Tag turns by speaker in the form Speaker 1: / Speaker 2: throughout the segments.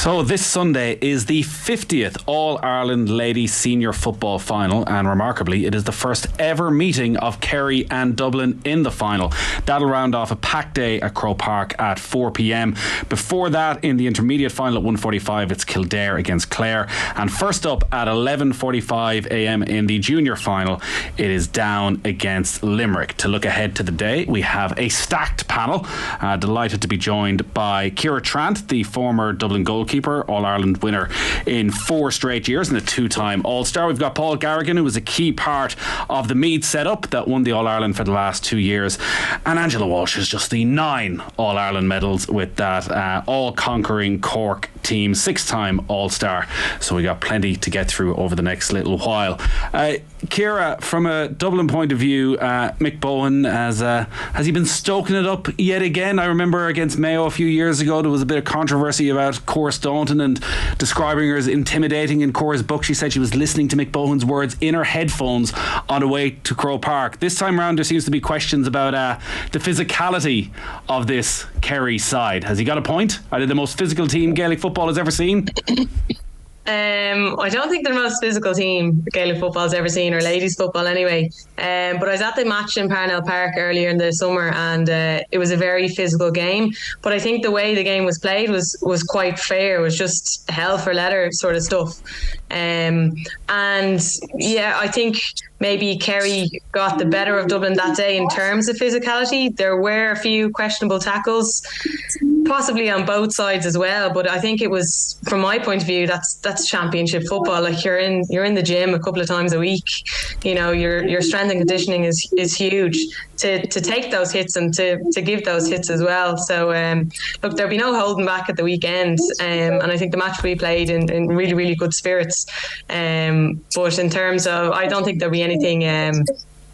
Speaker 1: So this Sunday is the 50th All-Ireland Ladies Senior Football Final, and remarkably it is the first ever meeting of Kerry and Dublin in the final. That'll round off a packed day at Croke Park at 4pm. Before that, in the intermediate final at 1:45, it's Kildare against Clare, and first up at 11:45am in the junior final, it is Down against Limerick. To look ahead to the day, we have a stacked panel. Delighted to be joined by Ciara Trant, the former Dublin goalkeeper, All-Ireland winner in 4 straight years and a 2-time All-Star. We've got Paul Carrigan, who was a key part of the Meath setup that won the All-Ireland for the last 2 years, and Angela Walsh is just the 9 All-Ireland medals with that all-conquering Cork team, 6-time All-Star. So we got plenty to get through over the next little while. Ciara, from a Dublin point of view, Mick Bowen, has he been stoking it up yet again? I remember against Mayo a few years ago there was a bit of controversy about Cora Staunton and describing her as intimidating. In Cora's book, she said she was listening to Mick Bowen's words in her headphones on the way to Croke Park. This time round there seems to be questions about the physicality of this Kerry side. Has he got a point? Are they the most physical team Gaelic football has ever seen?
Speaker 2: I don't think they're the most physical team Gaelic football's ever seen, or ladies football anyway. But I was at the match in Parnell Park earlier in the summer, and it was a very physical game. But I think the way the game was played was quite fair. It was just hell for leather sort of stuff. And yeah, I think maybe Kerry got the better of Dublin that day in terms of physicality. There were a few questionable tackles, possibly on both sides as well. But I think it was, from my point of view, that's championship football. Like you're in the gym a couple of times a week. You know, your strength and conditioning is huge to take those hits and to give those hits as well. So look, there'll be no holding back at the weekend, and I think the match will be played in really, really good spirits. But in terms of, I don't think there'll be anything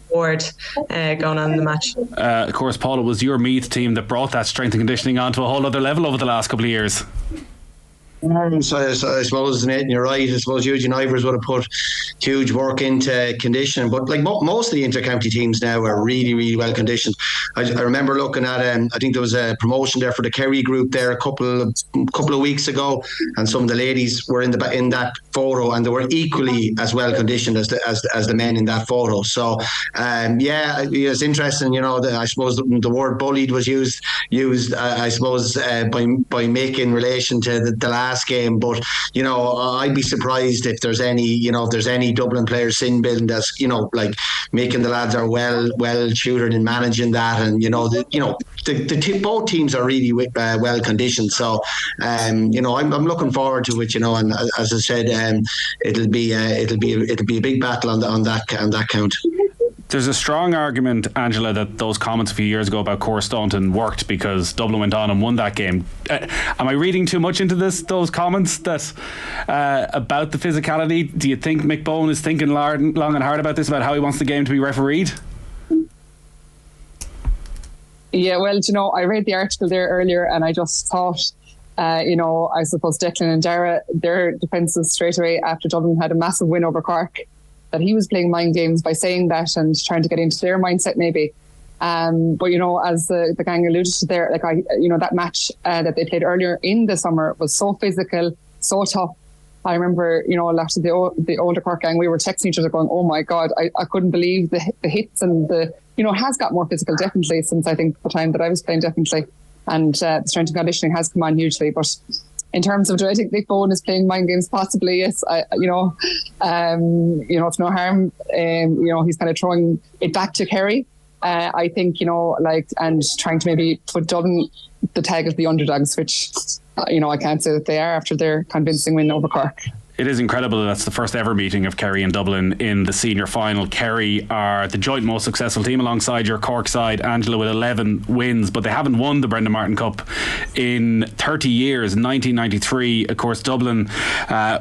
Speaker 2: forward going on in the match.
Speaker 1: Of course, Paul, it was your Meath team that brought that strength and conditioning onto a whole other level over the last couple of years.
Speaker 3: So I suppose, Nathan, you're right. I suppose Eugene Ivers would have put huge work into conditioning, but like most of the inter-county teams now are really, really well conditioned. I remember looking at I think there was a promotion there for the Kerry group there a couple of weeks ago, and some of the ladies were in that photo, and they were equally as well conditioned as the men in that photo. So yeah, it's interesting. You know, I suppose the word bullied was used. I suppose by making relation to the last game, but you know, I'd be surprised if there's any Dublin players sin building as, you know, like making the lads are well tutored in managing that, and both teams are really well conditioned. So you know, I'm looking forward to it. You know, and as I said, it'll be a big battle on that count.
Speaker 1: There's a strong argument, Angela, that those comments a few years ago about Cora Staunton worked because Dublin went on and won that game. Am I reading too much into those comments that about the physicality? Do you think Mick Bowen is thinking long and hard about this, about how he wants the game to be refereed?
Speaker 4: Yeah, well, you know, I read the article there earlier and I just thought, you know, I suppose Declan and Dara, their defences straight away after Dublin had a massive win over Cork, that he was playing mind games by saying that and trying to get into their mindset maybe. But, you know, as the gang alluded to there, like that match that they played earlier in the summer was so physical, so tough. I remember, you know, a lot of the older Cork gang, we were texting each other going, oh my God, I couldn't believe the hits, and it has got more physical definitely since I think the time that I was playing, definitely. And the strength and conditioning has come on hugely. But in terms of, do I think Mick Bowen is playing mind games? Possibly, yes. It's no harm. He's kind of throwing it back to Kerry. I think, and trying to maybe put Dublin the tag of the underdogs, which, I can't say that they are after their convincing win over Cork.
Speaker 1: It is incredible that that's the first ever meeting of Kerry and Dublin in the senior final. Kerry are the joint most successful team alongside your Cork side, Angela, with 11 wins, but they haven't won the Brendan Martin Cup in 30 years. 1993, of course, Dublin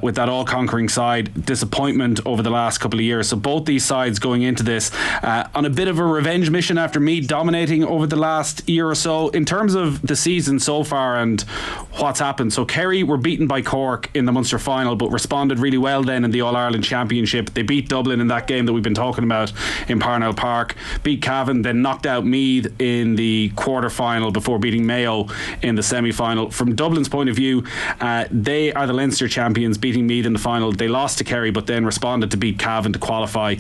Speaker 1: with that all-conquering side, disappointment over the last couple of years. So both these sides going into this on a bit of a revenge mission after Meath dominating over the last year or so. In terms of the season so far and what's happened, so Kerry were beaten by Cork in the Munster final, but responded really well then in the All-Ireland Championship. They beat Dublin in that game that we've been talking about in Parnell Park, beat Cavan, then knocked out Meath in the quarter-final before beating Mayo in the semi-final. From Dublin's point of view, they are the Leinster champions, beating Meath in the final. They lost to Kerry, but then responded to beat Cavan to qualify,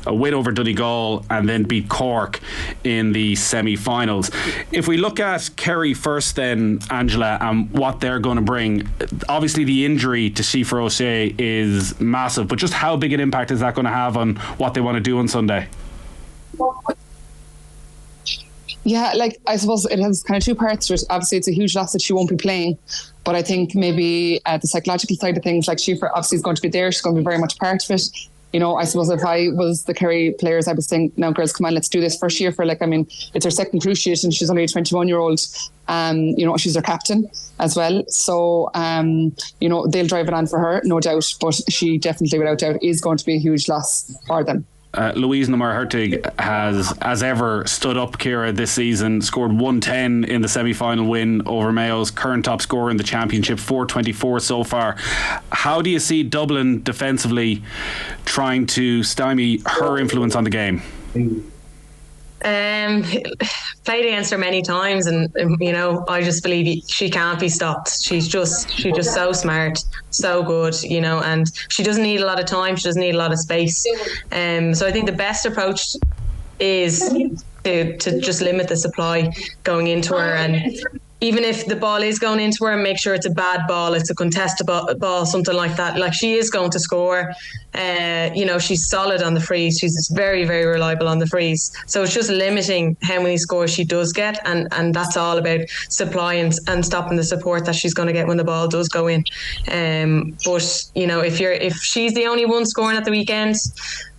Speaker 1: a win over Donegal, and then beat Cork in the semi-finals. If we look at Kerry first then, Angela, and what they're going to bring, obviously the injury to Siofra O'Shea is massive, but just how big an impact is that going to have on what they want to do on Sunday?
Speaker 4: Yeah, like I suppose it has kind of two parts to it. Obviously it's a huge loss that she won't be playing, but I think maybe the psychological side of things, like Siofra obviously is going to be there, she's going to be very much part of it. You know, I suppose if I was the Kerry players, I was saying, now girls, come on, let's do this for Siofra. Like, I mean, it's her second cruciate and she's only a 21-year-old. You know, she's their captain as well. So, you know, they'll drive it on for her, no doubt. But she definitely, without doubt, is going to be a huge loss for them.
Speaker 1: Louise Namarhertig has, as ever, stood up, Ciara, this season, scored 110 in the semi-final win over Mayo's current top scorer in the championship, 424 so far. How do you see Dublin defensively trying to stymie her influence on the game?
Speaker 2: Played against her many times, and you know, I just believe she can't be stopped. She's just so smart, so good, you know, and she doesn't need a lot of time, she doesn't need a lot of space. So I think the best approach is to just limit the supply going into her, and even if the ball is going into her, make sure it's a bad ball, it's a contested ball, something like that. Like, she is going to score. You know, she's solid on the frees. She's very, very reliable on the frees. So it's just limiting how many scores she does get, and that's all about supply and stopping the support that she's going to get when the ball does go in. But you know, if she's the only one scoring at the weekend,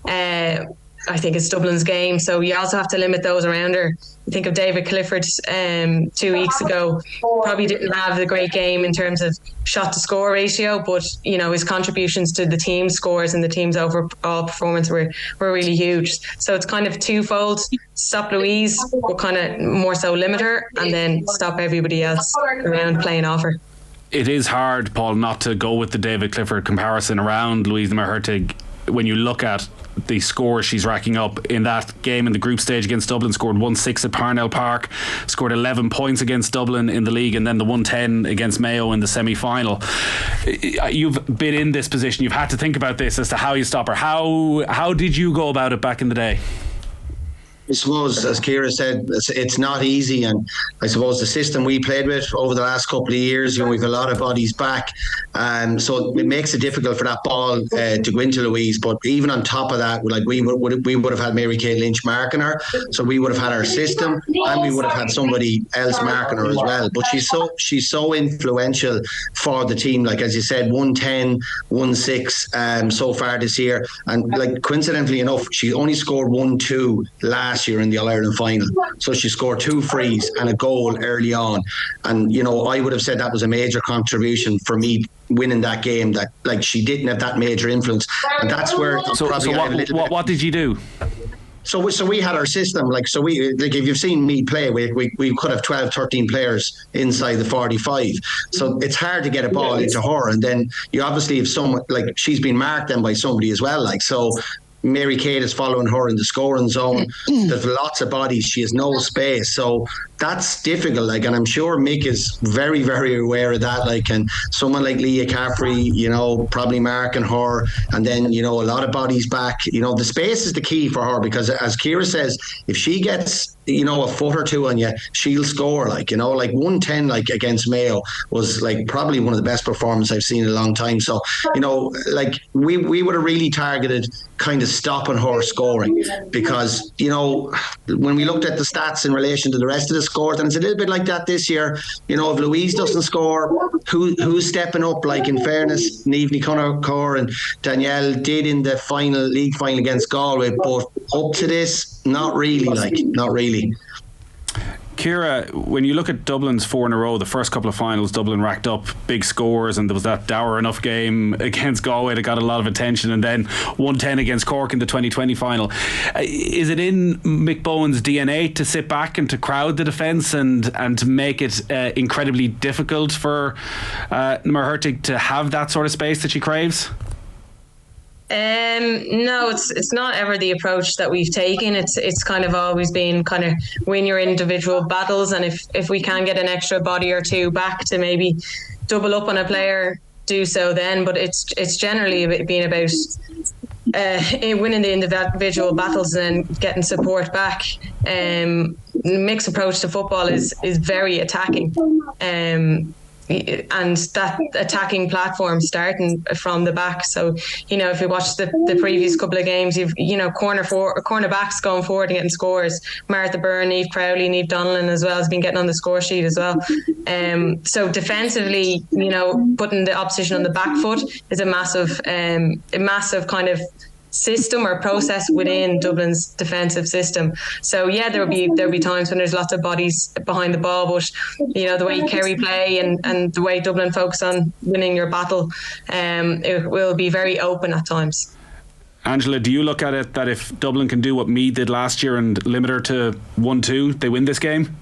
Speaker 2: I think it's Dublin's game. So you also have to limit those around her. You think of David Clifford 2 weeks ago, probably didn't have the great game in terms of shot to score ratio, but you know, his contributions to the team scores and the team's overall performance were really huge. So it's kind of twofold: stop Louise, but kind of more so limit her, and then stop everybody else around playing off her.
Speaker 1: It is hard, Paul, not to go with the David Clifford comparison around Louise Namarhertig when you look at the score she's racking up. In that game in the group stage against Dublin, scored 1-6 at Parnell Park, scored 11 points against Dublin in the league, and then the 110 against Mayo in the semi-final. You've been in this position, you've had to think about this as to how you stop her. How did you go about it back in the day?
Speaker 3: I suppose, as Ciara said, it's not easy, and I suppose the system we played with over the last couple of years, you know, we've a lot of bodies back, so it makes it difficult for that ball to go into Louise. But even on top of that, like we would have had Mary Kay Lynch marking her, so we would have had our system, and we would have had somebody else marking her as well. But she's so influential for the team. Like, as you said, 110, 1-6 so far this year, and like coincidentally enough, she only scored 1-2 last year in the All-Ireland final. So she scored 2 frees and a goal early on. And, you know, I would have said that was a major contribution for me winning that game, that like she didn't have that major influence. And that's where
Speaker 1: what did you do?
Speaker 3: So we had our system, like if you've seen me play, we could have 12, 13 players inside the 45. So it's hard to get a ball into her. And then you obviously have someone, like she's been marked then by somebody as well. Like, so Mary Kate is following her in the scoring zone. There's lots of bodies. She has no space. So that's difficult. Like, and I'm sure Mick is very, very aware of that. Like, and someone like Leah Caffrey, you know, probably marking her. And then, you know, a lot of bodies back. You know, the space is the key for her, because as Ciara says, if she gets, you know, a foot or two on you, she'll score. Like, you know, like 110 like against Mayo was like probably one of the best performances I've seen in a long time. So, you know, like we would have really targeted kind of stopping her scoring, because, you know, when we looked at the stats in relation to the rest of the scores, and it's a little bit like that this year, you know, if Louise doesn't score, who's stepping up? Like, in fairness, Niamh Ní Chonairt and Danielle did in the league final against Galway, but up to this, not really.
Speaker 1: Ciara, when you look at Dublin's 4 in a row, the first couple of finals, Dublin racked up big scores, and there was that dour enough game against Galway that got a lot of attention, and then 110 against Cork in the 2020 final. Is it in Mick Bowen's DNA to sit back and to crowd the defence and to make it incredibly difficult for Namarhertig to have that sort of space that she craves?
Speaker 2: No, it's not ever the approach that we've taken. It's kind of always been kind of win your individual battles, and if we can get an extra body or two back to maybe double up on a player, do so then. But it's generally been about winning the individual battles and then getting support back. Mixed approach to football is very attacking. And that attacking platform starting from the back. So, if you watch the previous couple of games, you've, cornerbacks going forward and getting scores. Martha Byrne, Niamh Crowley, Niamh Donnellan as well has been getting on the score sheet as well. So defensively, putting the opposition on the back foot is a massive kind of system or process within Dublin's defensive system. So yeah, there'll be times when there's lots of bodies behind the ball, but the way Kerry play and the way Dublin focus on winning your battle, it will be very open at times.
Speaker 1: Angela, do you look at it that if Dublin can do what Meath did last year and limit her to 1-2, they win this game?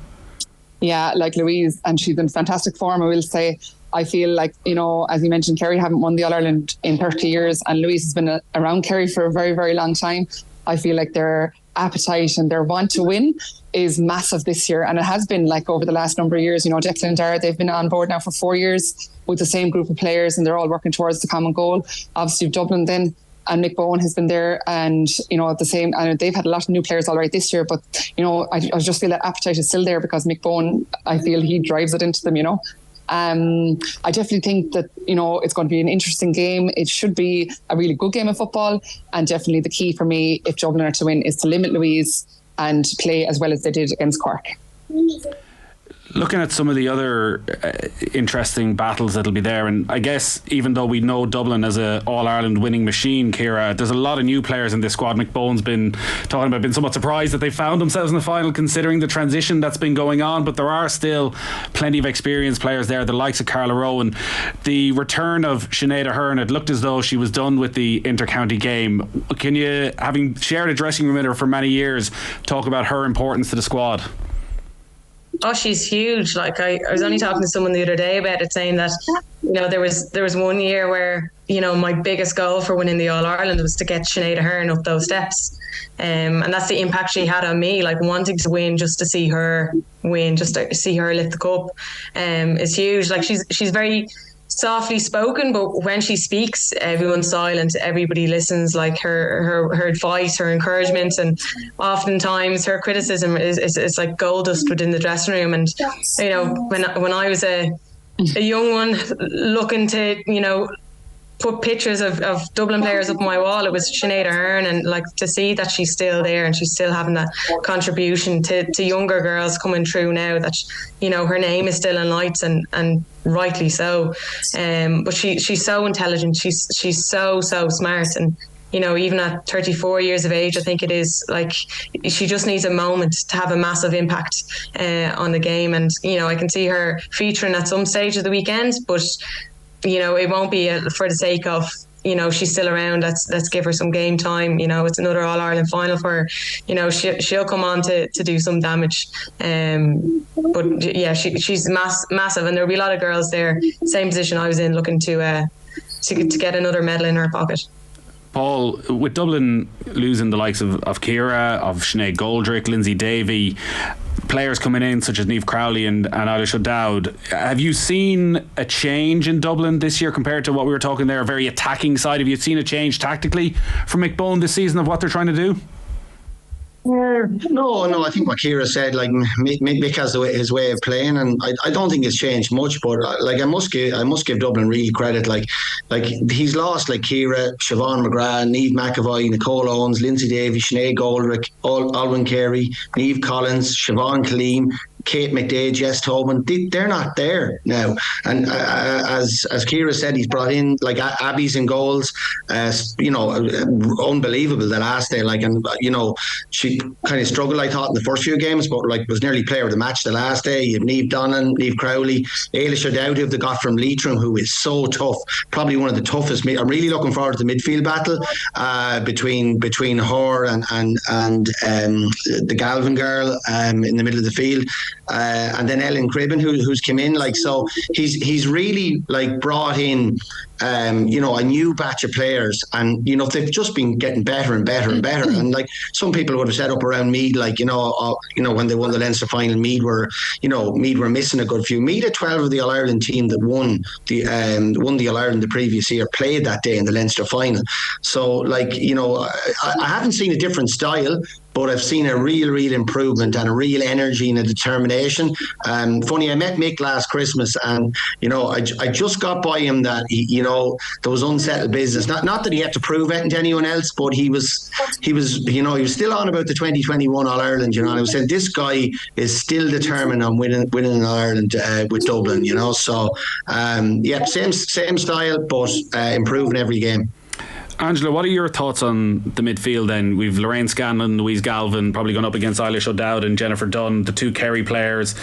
Speaker 4: Yeah, like Louise, and she's in fantastic form, I will say. I feel like, as you mentioned, Kerry haven't won the All-Ireland in 30 years and Louise has been around Kerry for a very, very long time. I feel like their appetite and their want to win is massive this year, and it has been like over the last number of years. Declan and Dara, they've been on board now for 4 years with the same group of players and they're all working towards the common goal. Obviously Dublin then, and Mick Bowen has been there, and the same, and they've had a lot of new players already this year, but I just feel that appetite is still there because Mick Bowen, I feel he drives it into them. I definitely think that it's going to be an interesting game. It should be a really good game of football, and definitely the key for me, if Dublin are to win, is to limit Louise and play as well as they did against Cork.
Speaker 1: Looking at some of the other interesting battles that'll be there, and I guess even though we know Dublin as a All-Ireland winning machine, Ciara, there's a lot of new players in this squad. Mick Bowen's been somewhat surprised that they found themselves in the final considering the transition that's been going on, but there are still plenty of experienced players there, the likes of Carla Rowan. The return of Sinead Ahern, it looked as though she was done with the inter-county game. Can you, having shared a dressing room with her for many years, talk about her importance to the squad?
Speaker 2: Oh, she's huge. Like I was only talking to someone the other day about it, saying that there was 1 year where my biggest goal for winning the All Ireland was to get Sinead Ahern up those steps, and that's the impact she had on me. Like wanting to win just to see her win, just to see her lift the cup, is huge. Like she's very softly spoken, but when she speaks, everyone's silent, everybody listens. Like her advice, her encouragement, and oftentimes her criticism is like gold dust within the dressing room. And when I was a young one looking to put pictures of Dublin players up on my wall, it was Sinead Ahern, and like to see that she's still there and she's still having that contribution to younger girls coming through now, that her name is still in lights, and rightly so. But she's so intelligent, she's so smart, and even at 34 years of age, I think it is, like she just needs a moment to have a massive impact on the game. And I can see her featuring at some stage of the weekend, but it won't be for the sake of she's still around, let's give her some game time. It's another All-Ireland final for her. She'll come on to do some damage. But yeah, she's massive, and there'll be a lot of girls there, same position I was in, looking to get another medal in her pocket.
Speaker 1: Paul, with Dublin losing the likes of Ciara, of Sinead Goldrick, Lindsay Davey, players coming in such as Niamh Crowley and Eilish O'Dowd, have you seen a change in Dublin this year compared to what we were talking there, a very attacking side? Have you seen a change tactically from Mick Bowen this season of what they're trying to do?
Speaker 3: No, I think what Ciara said, like Mick has his way of playing, and I don't think it's changed much, but like I must give Dublin real credit. Like he's lost like Ciara, Siobhan McGrath, Niamh McAvoy, Nicole Owens, Lindsay Davey, Sinead Goldrick, Alwyn Carey, Niamh Collins, Siobhan Killeen, Kate McDade, Jess Tobin, they're not there now. And as Ciara said, he's brought in like Abby's in goals, unbelievable the last day. Like, and she kind of struggled, I thought, in the first few games, but like was nearly player of the match the last day. You have Niamh Donnellan, Niamh Crowley, Eilish O'Dowd, who they got from Leitrim, who is so tough, probably one of the toughest. I'm really looking forward to the midfield battle between her and the Galvin girl in the middle of the field. and then Ellen Cribben, who's come in. Like, so he's really like brought in, you know, a new batch of players, and you know they've just been getting better and better and better. And like some people would have set up around Meath, like you know when they won the Leinster final, Meath were missing a good few. Meath had 12 of the All Ireland team that won the All Ireland the previous year played that day in the Leinster final. So like you know, I haven't seen a different style, but I've seen a real improvement and a real energy and a determination. Funny, I met Mick last Christmas, and you know, I just got by him that you know there was unsettled business. Not that he had to prove it to anyone else, but he was you know, he was still on about the 2021 All Ireland. You know, and I was saying this guy is still determined on winning an All Ireland with Dublin. You know, so yeah, same style, but improving every game.
Speaker 1: Angela, what are your thoughts on the midfield then? We've Lorraine Scanlon, Louise Galvin probably going up against Eilish O'Dowd and Jennifer Dunn, the two Kerry players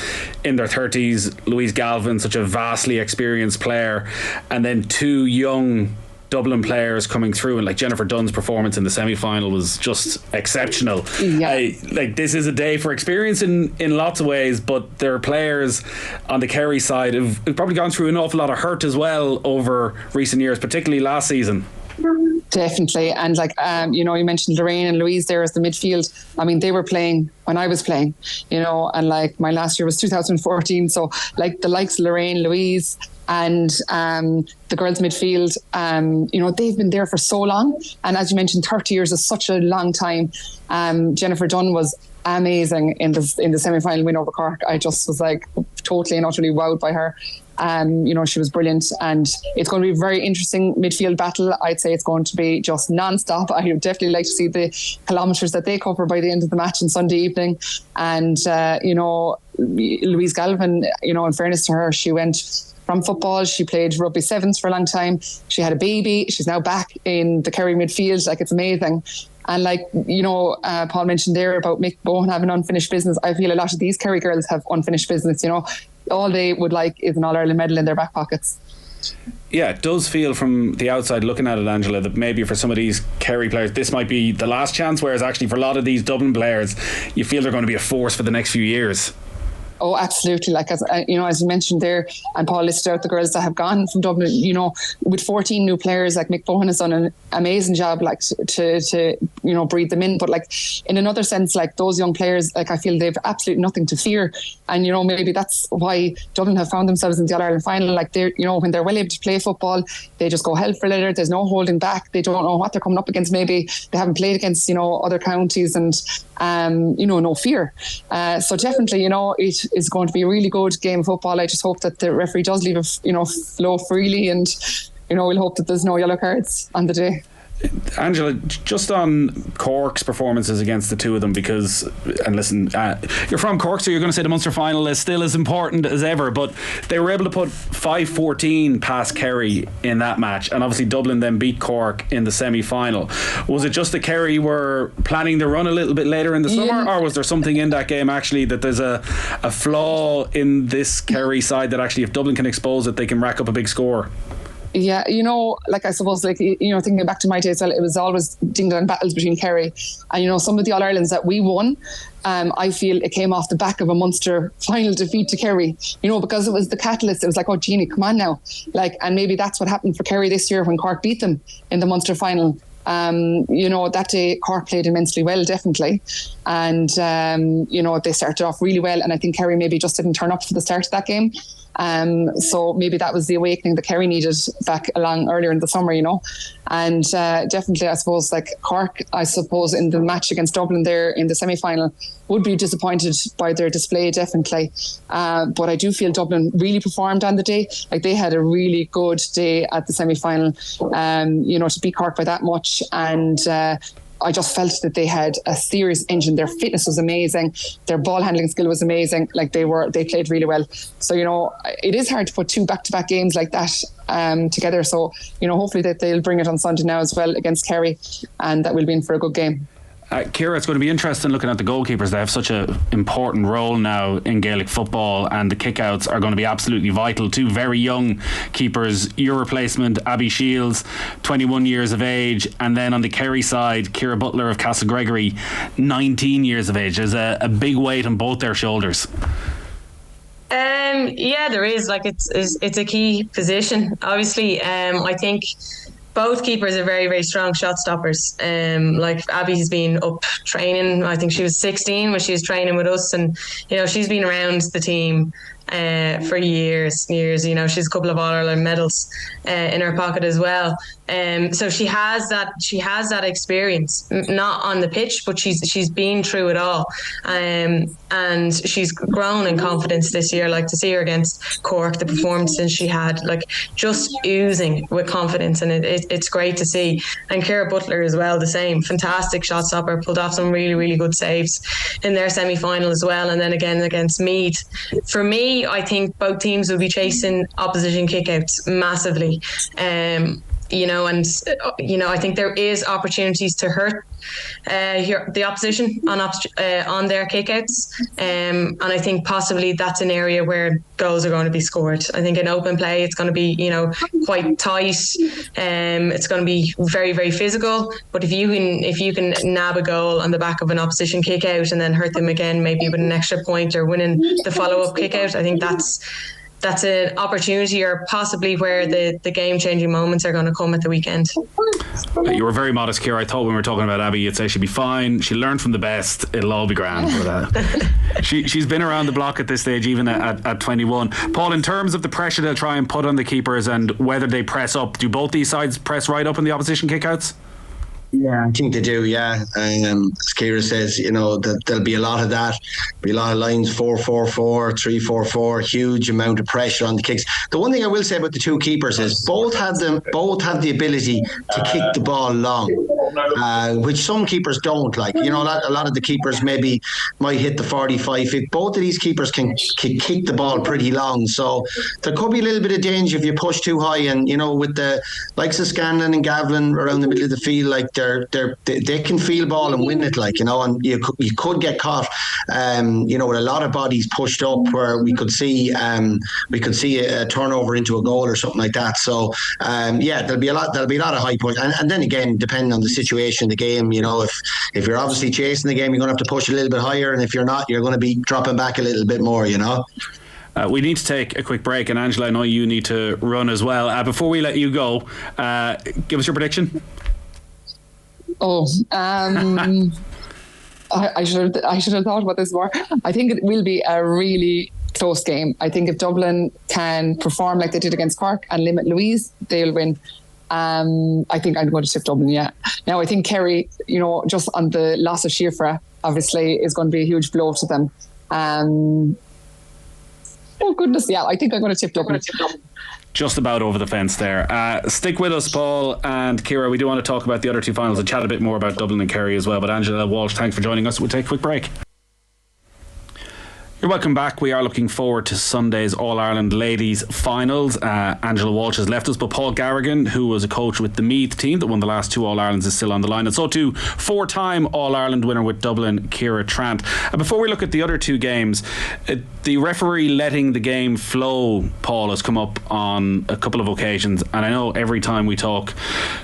Speaker 1: in their 30s. Louise Galvin, such a vastly experienced player, and then two young Dublin players coming through, and like Jennifer Dunn's performance in the semi-final was just exceptional. Yeah. Like this is a day for experience in lots of ways, but there are players on the Kerry side who've probably gone through an awful lot of hurt as well over recent years, particularly last season.
Speaker 4: Definitely. And like you know, you mentioned Lorraine and Louise there as the midfield. I mean, they were playing when I was playing, you know, and like my last year was 2014, so like the likes of Lorraine, Louise and the girls midfield, you know, they've been there for so long, and as you mentioned, 30 years is such a long time. Jennifer Dunn was amazing in the semi-final win over Cork. I just was like totally and utterly wowed by her. You know, she was brilliant, and it's going to be a very interesting midfield battle. I'd say it's going to be just non-stop. I would definitely like to see the kilometres that they cover by the end of the match on Sunday evening. And you know, Louise Galvin, you know, in fairness to her, she went from football, she played rugby sevens for a long time, she had a baby, she's now back in the Kerry midfield. Like, it's amazing. And like, you know, Paul mentioned there about Mick Bohan having unfinished business. I feel a lot of these Kerry girls have unfinished business, you know. All they would like is an All-Ireland medal in their back pockets.
Speaker 1: Yeah, it does feel from the outside looking at it, Angela, that maybe for some of these Kerry players this might be the last chance, whereas actually for a lot of these Dublin players you feel they're going to be a force for the next few years.
Speaker 4: Oh, absolutely. Like, as you know, as you mentioned there, and Paul listed out the girls that have gone from Dublin, you know, with 14 new players, like Mick Bohan has done an amazing job, like to you know, breathe them in. But like in another sense, like those young players, like I feel they've absolutely nothing to fear. And, you know, maybe that's why Dublin have found themselves in the All-Ireland final. Like, they're, you know, when they're well able to play football, they just go hell for leather. There's no holding back. They don't know what they're coming up against. Maybe they haven't played against, you know, other counties, and you know, no fear. So definitely, you know, it is going to be a really good game of football. I just hope that the referee does leave it, you know, flow freely, and, you know, we'll hope that there's no yellow cards on the day.
Speaker 1: Angela, just on Cork's performances against the two of them, because, and listen, you're from Cork, so you're going to say the Munster final is still as important as ever, but they were able to put 5-14 past Kerry in that match, and obviously Dublin then beat Cork in the semi-final. Was it just that Kerry were planning the run a little bit later in the summer, or was there something in that game actually that there's a flaw in this Kerry side that actually, if Dublin can expose it, they can rack up a big score?
Speaker 4: Yeah, you know, like I suppose, like, you know, thinking back to my days, well, it was always ding-dong battles between Kerry. And, you know, some of the All-Irelands that we won, I feel it came off the back of a Munster final defeat to Kerry, you know, because it was the catalyst. It was like, oh, Jeannie, come on now. Like, and maybe that's what happened for Kerry this year when Cork beat them in the Munster final. You know, that day Cork played immensely well, definitely. And, you know, they started off really well. And I think Kerry maybe just didn't turn up for the start of that game. So maybe that was the awakening that Kerry needed back along earlier in the summer, you know. And definitely, I suppose, like Cork, I suppose, in the match against Dublin there in the semi-final, would be disappointed by their display, definitely. But I do feel Dublin really performed on the day. Like, they had a really good day at the semi-final, you know, to beat Cork by that much. And I just felt that they had a serious engine. Their fitness was amazing. Their ball handling skill was amazing. Like, they played really well. So, you know, it is hard to put two back-to-back games like that together. So, you know, hopefully that they'll bring it on Sunday now as well against Kerry, and that will be in for a good game.
Speaker 1: Ciara, it's going to be interesting looking at the goalkeepers. They have such an important role now in Gaelic football, and the kickouts are going to be absolutely vital. Two very young keepers, your replacement Abby Shields, 21 years of age, and then on the Kerry side, Ciara Butler of Castlegregory, 19 years of age. There's a big weight on both their shoulders.
Speaker 2: Yeah, there is. Like it's a key position. Obviously, I think both keepers are very, very strong shot stoppers. Like Abby's been up training. I think she was 16 when she was training with us, and she's been around the team for years. She's a couple of All-Ireland medals in her pocket as well. So she has that experience, not on the pitch, but she's been through it all. And she's grown in confidence this year. Like, to see her against Cork, the performances she had, like, just oozing with confidence, and it's great to see. And Ciara Butler as well, the same, fantastic shot stopper, pulled off some really, really good saves in their semi-final as well, and then again against Meath. For me, I think both teams will be chasing opposition kickouts massively. I think there is opportunities to hurt the opposition on their kickouts, and I think possibly that's an area where goals are going to be scored. I think in open play it's going to be quite tight. It's going to be very, very physical. But if you can nab a goal on the back of an opposition kick out and then hurt them again, maybe with an extra point or winning the follow up kick out, I think that's an opportunity, or possibly where the game-changing moments are going to come at the weekend.
Speaker 1: You were very modest, Ciara. I thought when we were talking about Abby, you'd say she'll be fine. She learned from the best. It'll all be grand. But, she's been around the block at this stage, even at 21. Paul, in terms of the pressure they'll try and put on the keepers and whether they press up, do both these sides press right up in the opposition kickouts?
Speaker 3: Yeah, I think they do, yeah. As Ciara says, that there'll be a lot of that. Be a lot of lines, 4-4-4, 3-4-4, huge amount of pressure on the kicks. The one thing I will say about the two keepers is both have the ability to kick the ball long, which some keepers don't. Like, a lot of the keepers maybe might hit the 45. Both of these keepers can kick the ball pretty long, so there could be a little bit of danger if you push too high. And with the likes of Scanlon and Gavlin around the middle of the field, like they can feel ball and win it, and you could get caught, with a lot of bodies pushed up, where we could see a turnover into a goal or something like that. So there'll be a lot of high push, and then again, depending on the situation of the game, if you're obviously chasing the game, you're going to have to push a little bit higher, and if you're not, you're going to be dropping back a little bit more.
Speaker 1: We need to take a quick break, and Angela, I know you need to run as well. Before we let you go, give us your prediction.
Speaker 4: I should have thought about this more. I think it will be a really close game. I think if Dublin can perform like they did against Cork and limit Louise, they'll win. I think I'm going to tip Dublin, yeah. Now, I think Kerry, just on the loss of Shifra, obviously, is going to be a huge blow to them. Oh, goodness, yeah, I think I'm going to tip Dublin.
Speaker 1: Just about over the fence there. Stick with us, Paul and Ciara. We do want to talk about the other two finals and chat a bit more about Dublin and Kerry as well. But Angela Walsh, thanks for joining us. We'll take a quick break. You're welcome back. We are looking forward to Sunday's All-Ireland Ladies Finals. Angela Walsh has left us, but Paul Carrigan, who was a coach with the Meath team that won the last two All-Irelands, is still on the line. And so too, four-time All-Ireland winner with Dublin, Ciara Trant. And before we look at the other two games, the referee letting the game flow, Paul, has come up on a couple of occasions. And I know every time we talk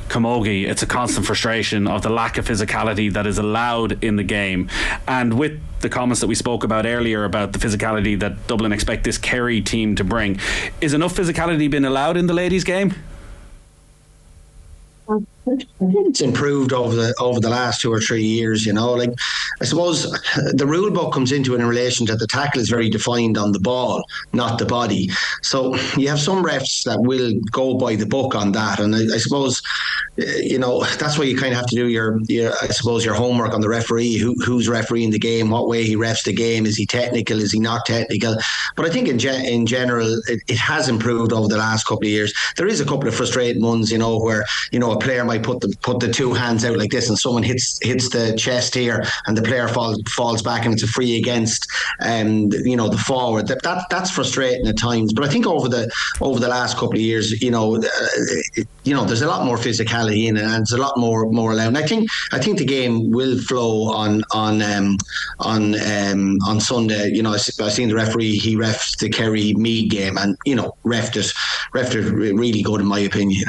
Speaker 1: camogie, it's a constant frustration of the lack of physicality that is allowed in the game. And with the comments that we spoke about earlier about the physicality that Dublin expect this Kerry team to bring, is enough physicality been allowed in the ladies' game?
Speaker 3: It's improved over the last 2 or 3 years. I suppose the rule book comes into it in relation to the tackle is very defined on the ball, not the body. So you have some refs that will go by the book on that, and I suppose that's why you kind of have to do your homework on the referee, who's refereeing the game, what way he refs the game, is he technical, is he not technical. But I think in general it has improved over the last couple of years. There is a couple of frustrating ones, where a player might put the two hands out like this and someone hits the chest here and the player falls back and it's a free against the forward. That's frustrating at times. But I think over the last couple of years, there's a lot more physicality in it, and it's a lot more allowed. And I think the game will flow on Sunday. I seen the referee, he refed the Kerry Meath game, and refed it really good in my opinion.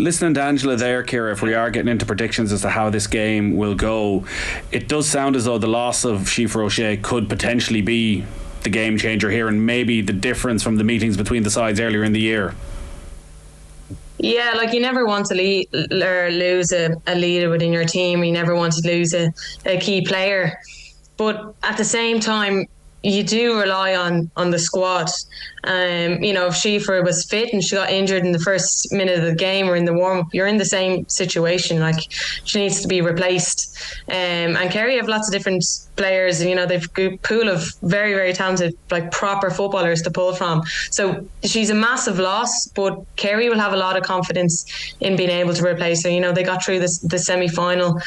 Speaker 1: Listening to Angela there, Ciara, if we are getting into predictions as to how this game will go, it does sound as though the loss of Síofra O'Shea could potentially be the game changer here, and maybe the difference from the meetings between the sides earlier in the year.
Speaker 2: Yeah, like you never want to lose a leader within your team. You never want to lose a key player. But at the same time, you do rely on the squad. If Síofra was fit and she got injured in the first minute of the game or in the warm-up, you're in the same situation. Like, she needs to be replaced. And Kerry have lots of different players. They've a pool of very, very talented, like, proper footballers to pull from. So she's a massive loss, but Kerry will have a lot of confidence in being able to replace her. They got through the semi-final.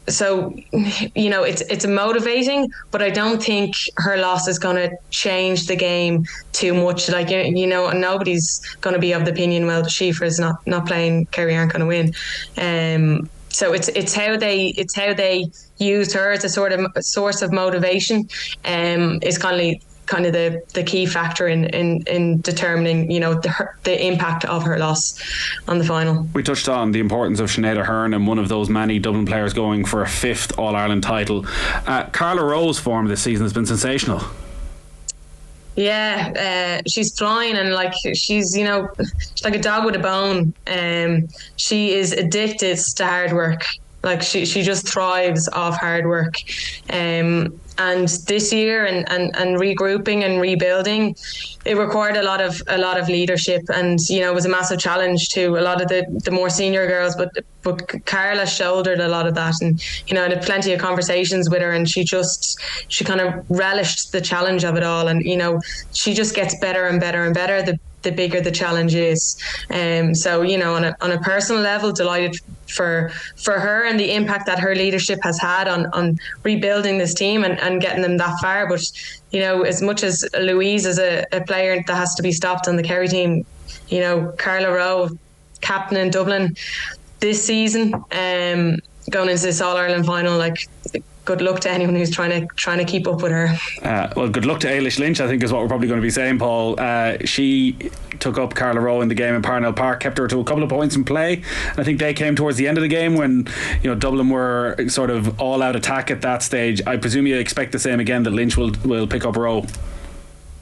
Speaker 2: So, it's motivating, but I don't think her loss is going to change the game too much. Like, nobody's going to be of the opinion, well, Síofra is not playing, Kerry aren't going to win. So it's how they use her as a sort of source of motivation. Is kind of the key factor in determining the impact of her loss on the final.
Speaker 1: We touched on the importance of Sinead Ahern and one of those many Dublin players going for a 5th All-Ireland title. Carla Rowe's form this season has been sensational.
Speaker 2: Yeah, she's flying, and she's like a dog with a bone. She is addicted to hard work. Like, she just thrives off hard work. And this year and regrouping and rebuilding, it required a lot of leadership, and it was a massive challenge to a lot of the more senior girls, but Carla shouldered a lot of that, and I had plenty of conversations with her, and she kind of relished the challenge of it all, and she just gets better and better and better the bigger the challenge is. So on a personal level, delighted for her and the impact that her leadership has had on rebuilding this team and getting them that far. But as much as Louise is a player that has to be stopped on the Kerry team, Carla Rowe, captain in Dublin this season, going into this All-Ireland final, good luck to anyone who's trying to keep up with her.
Speaker 1: Well, good luck to Ailish Lynch, I think, is what we're probably going to be saying, Paul. She took up Carla Rowe in the game in Parnell Park, kept her to a couple of points in play. I think they came towards the end of the game when Dublin were sort of all out attack at that stage. I presume you expect the same again, that Lynch will pick up Rowe.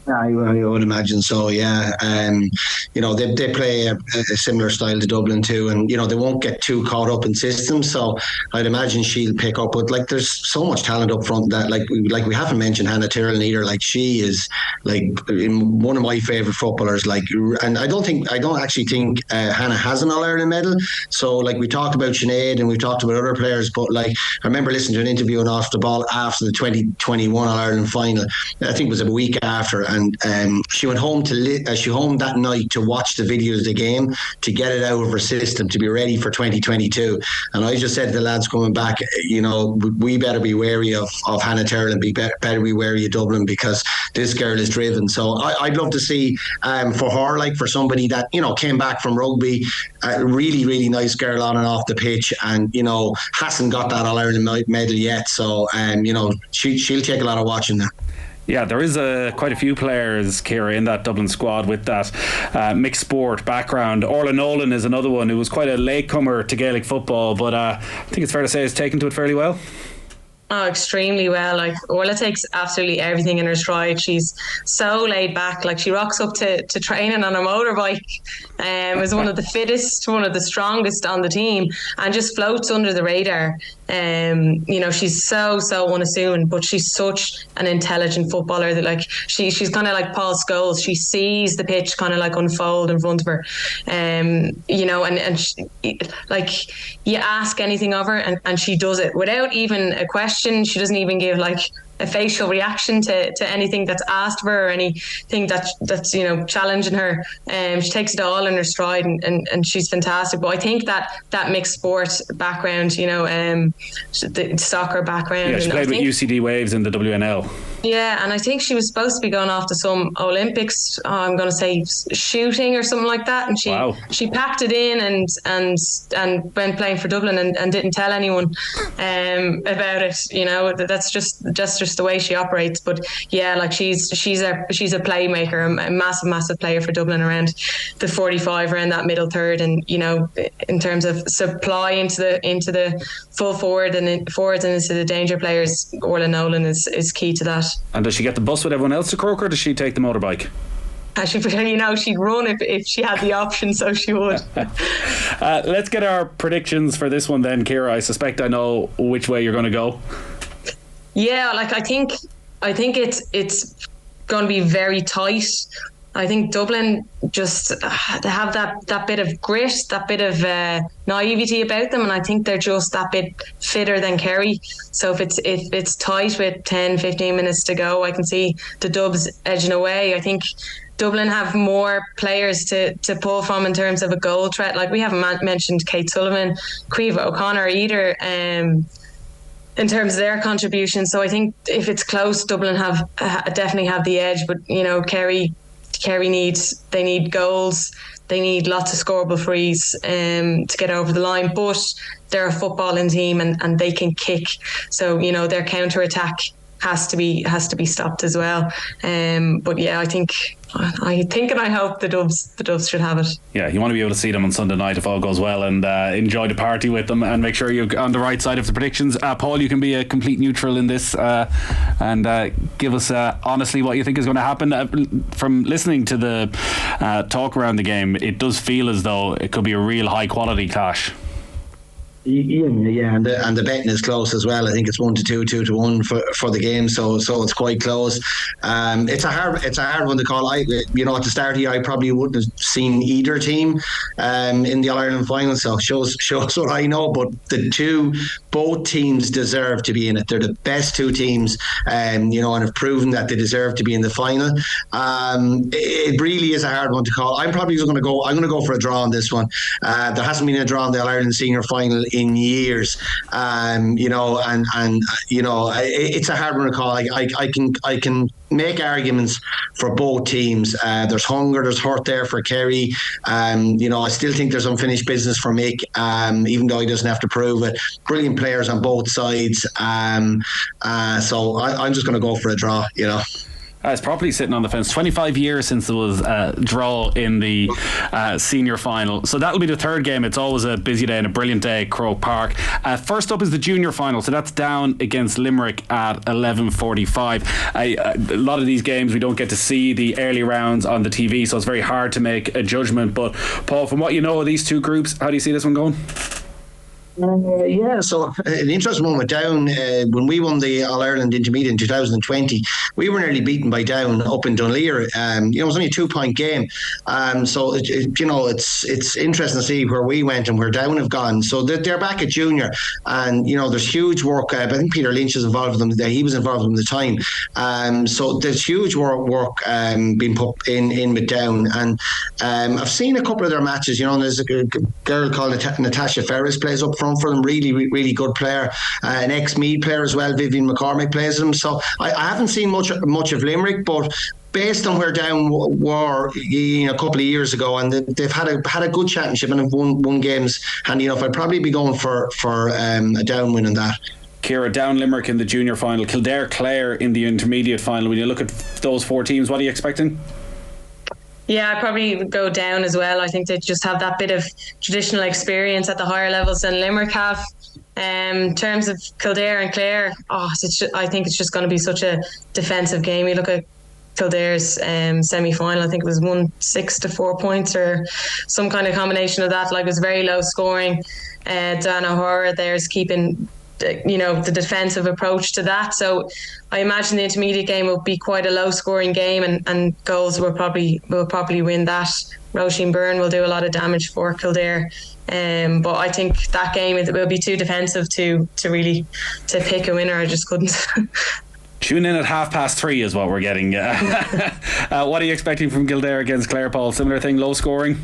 Speaker 3: I would imagine so, yeah. They play a similar style to Dublin too, and they won't get too caught up in systems, so I'd imagine she'll pick up. But there's so much talent up front that we haven't mentioned Hannah Tyrrell either. She is one of my favourite footballers. And I don't actually think Hannah has an All-Ireland medal. So we talked about Sinead and we talked about other players, but I remember listening to an interview on Off the Ball after the 2021 All-Ireland final. I think it was a week after. And she went home home that night to watch the videos of the game, to get it out of her system, to be ready for 2022. And I just said to the lads coming back, we better be wary of Hannah Tyrrell and better be wary of Dublin, because this girl is driven. So I'd love to see for her, for somebody that came back from rugby, a really, really nice girl on and off the pitch, and hasn't got that All-Ireland medal yet. So she'll take a lot of watching that.
Speaker 1: Yeah, there is quite a few players, Ciara, in that Dublin squad with that mixed sport background. Orla Nolan is another one who was quite a latecomer to Gaelic football, but I think it's fair to say has taken to it fairly well.
Speaker 2: Oh, extremely well. Orla takes absolutely everything in her stride. She's so laid back. She rocks up to training on a motorbike. Is one of the fittest, one of the strongest on the team, and just floats under the radar. She's so unassuming, but she's such an intelligent footballer that she's kind of like Paul Scholes. She sees the pitch kind of unfold in front of her. And she, you ask anything of her and she does it without even a question. She doesn't even give a facial reaction to anything that's asked of her or anything that's challenging her. She takes it all in her stride, and she's fantastic. But I think that mixed sport background, the soccer background.
Speaker 1: Yeah, she played with UCD Waves in the WNL.
Speaker 2: Yeah, and I think she was supposed to be going off to some Olympics. I'm going to say shooting or something like that, and she packed it in and went playing for Dublin and didn't tell anyone about it. That's just the way she operates. But yeah, like she's a playmaker, a massive player for Dublin around the 45, around that middle third, and in terms of supply into the full forwards and into the danger players, Orla Nolan is key to that.
Speaker 1: And does she get the bus with everyone else to Croke, or does she take the motorbike?
Speaker 2: She'd run if she had the option, so she would.
Speaker 1: Let's get our predictions for this one then, Ciara. I suspect I know which way you're going to go.
Speaker 2: Yeah, like I think it's going to be very tight. I think Dublin just have that bit of grit, that bit of naivety about them, and I think they're just that bit fitter than Kerry. So if it's tight with 10-15 minutes to go, I can see the Dubs edging away. I think Dublin have more players to pull from in terms of a goal threat. Like, we haven't mentioned Kate Sullivan, Caoimhe O'Connor either, in terms of their contribution. So I think if it's close, Dublin definitely have the edge. But Kerry need goals. They need lots of scoreable frees to get over the line. But they're a footballing team and they can kick. So their counter attack has to be stopped as well. But yeah, I think and I hope the Dubs should have it.
Speaker 1: Yeah, you want to be able to see them on Sunday night if all goes well, and enjoy the party with them, and make sure you're on the right side of the predictions. Paul, you can be a complete neutral in this, and give us honestly what you think is going to happen. From listening to the talk around the game, it does feel as though it could be a real high quality clash.
Speaker 3: Yeah, and the betting is close as well. I think it's 1-2, 2-1 for the game, so it's quite close. It's a hard one to call. At the start of the year, I probably wouldn't have seen either team in the All Ireland final. So shows what I know. But both teams deserve to be in it. They're the best two teams, and have proven that they deserve to be in the final. It really is a hard one to call. I'm probably going to go for a draw on this one. There hasn't been a draw in the All Ireland senior final in years, it's a hard one to call. I can make arguments for both teams. There's hunger, there's hurt there for Kerry. I still think there's unfinished business for Mick, even though he doesn't have to prove it. Brilliant players on both sides. So I'm just going to go for a draw.
Speaker 1: It's probably sitting on the fence. 25 years since there was a draw in the senior final. So that'll be the third game. It's always a busy day and a brilliant day at Croke Park. First up is the junior final. So that's Down against Limerick at 11:45. A lot of these games we don't get to see the early rounds on the TV, so it's very hard to make a judgment. But Paul, from what you know of these two groups, how do you see this one going?
Speaker 3: So an interesting one with Down. When we won the All Ireland Intermediate in 2020, we were nearly beaten by Down up in Dunleer. It was only a 2-point game. So it's interesting to see where we went and where Down have gone. So they're back at junior, and there's huge work. I think Peter Lynch is involved with them. He was involved with them at the time. So there's huge work being put in with Down, and I've seen a couple of their matches. There's a girl called Natasha Ferris plays up front for them, really, really good player. An ex-Meath player as well, Vivian McCormick, plays them. So I haven't seen much of Limerick, but based on where Down were a couple of years ago, and they've had a good championship and have won games handy enough, I'd probably be going for a Down win in that.
Speaker 1: Ciara, Down Limerick in the junior final, Kildare Clare in the intermediate final. When you look at those four teams, what are you expecting?
Speaker 2: Yeah, I'd probably go Down as well. I think they just have that bit of traditional experience at the higher levels than Limerick have. In terms of Kildare and Clare, I think it's just going to be such a defensive game. You look at Kildare's semi-final, I think it was 1-6 to 4 points or some kind of combination of that. Like, it was very low scoring. Dan O'Hara there's keeping the defensive approach to that. So I imagine the intermediate game will be quite a low scoring game, and goals will probably win that. Roisin Byrne will do a lot of damage for Kildare. But I think that game it will be too defensive to pick a winner. I just couldn't.
Speaker 1: Tune in at 3:30 is what we're getting. What are you expecting from Kildare against Clare, Paul? Similar thing, low scoring?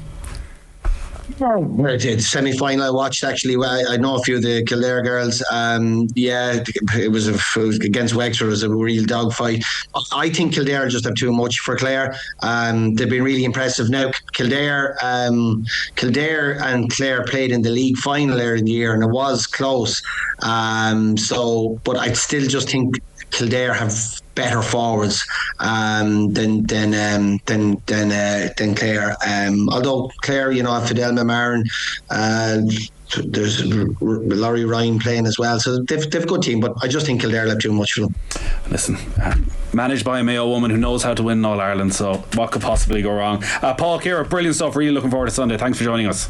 Speaker 3: The semi-final I watched, actually. I know a few of the Kildare girls. It was against Wexford. It was a real dogfight. I think Kildare just have too much for Clare. They've been really impressive. Now Kildare and Clare played in the league final earlier in the year, and it was close. But I still just think Kildare have better forwards than Clare. Although Clare, Fidel Mamarin, there's Laurie Ryan playing as well, so they've a good team. But I just think Kildare have too much for them.
Speaker 1: Listen, managed by a Mayo woman who knows how to win in All Ireland, so what could possibly go wrong? Paul, Ciara, brilliant stuff. Really looking forward to Sunday. Thanks for joining us.